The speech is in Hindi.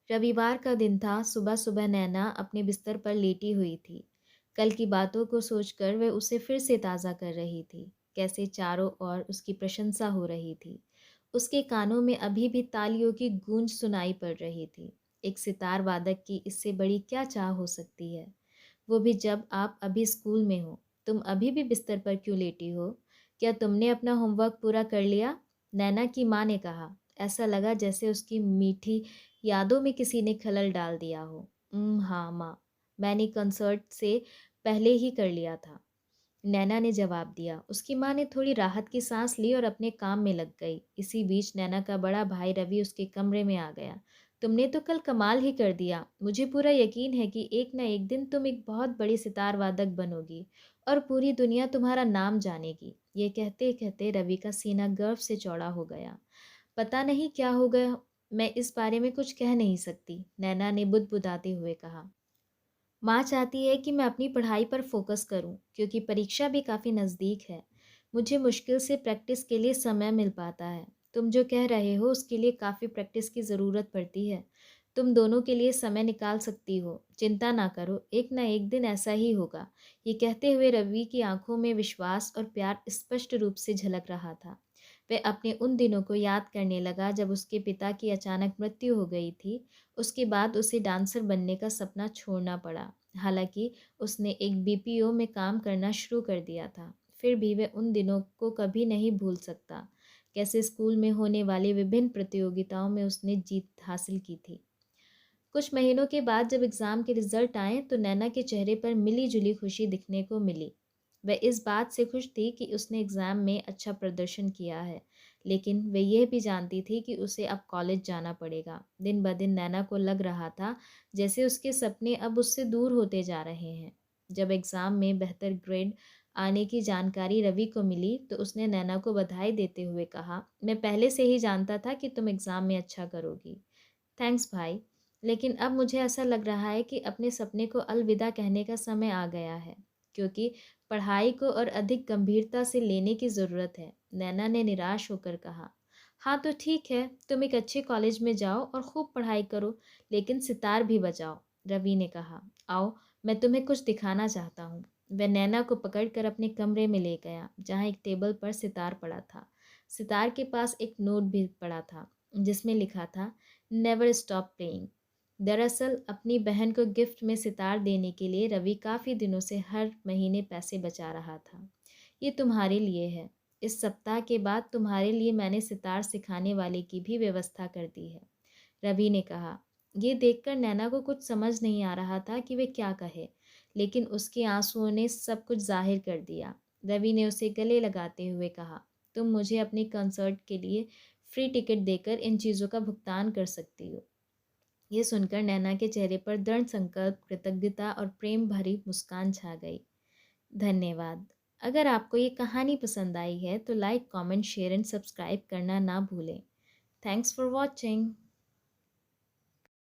रविवार का दिन था। सुबह सुबह नैना अपने बिस्तर पर लेटी हुई थी। कल की बातों को सोचकर वह उसे फिर से ताज़ा कर रही थी। कैसे चारों ओर उसकी प्रशंसा हो रही थी। उसके कानों में अभी भी तालियों की गूंज सुनाई पड़ रही थी। एक सितार वादक की इससे बड़ी क्या चाह हो सकती है। वो भी जब आप अभी स्कूल में हो। तुम अभी भी बिस्तर पर क्यों लेटी हो? क्या तुमने अपना होमवर्क पूरा कर लिया? नैना की माँ ने कहा। ऐसा लगा जैसे उसकी मीठी यादों में किसी ने खलल डाल दिया हो। हाँ माँ, मैंने कंसर्ट से पहले ही कर लिया था। नैना ने जवाब दिया। उसकी माँ ने थोड़ी राहत की सांस ली और अपने काम में लग गई। इसी बीच नैना का बड़ा भाई रवि उसके कमरे में आ गया। तुमने तो कल कमाल ही कर दिया। मुझे पूरा यकीन है कि एक न एक दिन तुम एक बहुत बड़ी सितार वादक बनोगी और पूरी दुनिया तुम्हारा नाम जानेगी। ये कहते कहते रवि का सीना गर्व से चौड़ा हो गया। पता नहीं क्या हो गया, मैं इस बारे में कुछ कह नहीं सकती, नैना ने बुदबुदाते हुए कहा। माँ चाहती है कि मैं अपनी पढ़ाई पर फोकस करूं, क्योंकि परीक्षा भी काफ़ी नज़दीक है। मुझे मुश्किल से प्रैक्टिस के लिए समय मिल पाता है। तुम जो कह रहे हो उसके लिए काफ़ी प्रैक्टिस की ज़रूरत पड़ती है। तुम दोनों के लिए समय निकाल सकती हो। चिंता ना करो, एक ना एक दिन ऐसा ही होगा। ये कहते हुए रवि की आंखों में विश्वास और प्यार स्पष्ट रूप से झलक रहा था। वह अपने उन दिनों को याद करने लगा जब उसके पिता की अचानक मृत्यु हो गई थी। उसके बाद उसे डांसर बनने का सपना छोड़ना पड़ा। हालांकि उसने एक बीपीओ में काम करना शुरू कर दिया था, फिर भी वह उन दिनों को कभी नहीं भूल सकता। कैसे स्कूल में होने वाली विभिन्न प्रतियोगिताओं में उसने जीत हासिल की थी। कुछ महीनों के बाद जब एग्ज़ाम के रिजल्ट आए तो नैना के चेहरे पर मिली जुली खुशी दिखने को मिली। वह इस बात से खुश थी कि उसने एग्ज़ाम में अच्छा प्रदर्शन किया है, लेकिन वह यह भी जानती थी कि उसे अब कॉलेज जाना पड़ेगा। दिन ब दिन नैना को लग रहा था जैसे उसके सपने अब उससे दूर होते जा रहे हैं। जब एग्ज़ाम में बेहतर ग्रेड आने की जानकारी रवि को मिली तो उसने नैना को बधाई देते हुए कहा, मैं पहले से ही जानता था कि तुम एग्ज़ाम में अच्छा करोगी। थैंक्स भाई, लेकिन अब मुझे ऐसा लग रहा है कि अपने सपने को अलविदा कहने का समय आ गया है, क्योंकि पढ़ाई को और अधिक गंभीरता से लेने की ज़रूरत है, नैना ने निराश होकर कहा। हाँ तो ठीक है, तुम एक अच्छे कॉलेज में जाओ और खूब पढ़ाई करो, लेकिन सितार भी बजाओ, रवि ने कहा। आओ, मैं तुम्हें कुछ दिखाना चाहता हूँ। वह नैना को पकड़कर अपने कमरे में ले गया, जहाँ एक टेबल पर सितार पड़ा था। सितार के पास एक नोट भी पड़ा था, जिसमें लिखा था, नेवर स्टॉप प्लेइंग। दरअसल अपनी बहन को गिफ्ट में सितार देने के लिए रवि काफ़ी दिनों से हर महीने पैसे बचा रहा था। ये तुम्हारे लिए है। इस सप्ताह के बाद तुम्हारे लिए मैंने सितार सिखाने वाले की भी व्यवस्था कर दी है, रवि ने कहा। ये देखकर नैना को कुछ समझ नहीं आ रहा था कि वे क्या कहे, लेकिन उसके आंसुओं ने सब कुछ जाहिर कर दिया। रवि ने उसे गले लगाते हुए कहा, तुम मुझे अपने कंसर्ट के लिए फ्री टिकट देकर इन चीज़ों का भुगतान कर सकती हो। ये सुनकर नैना के चेहरे पर दृढ़ संकल्प, कृतज्ञता और प्रेम भरी मुस्कान छा गई। धन्यवाद। अगर आपको ये कहानी पसंद आई है तो like, comment, share and subscribe करना ना भूलें। Thanks for watching.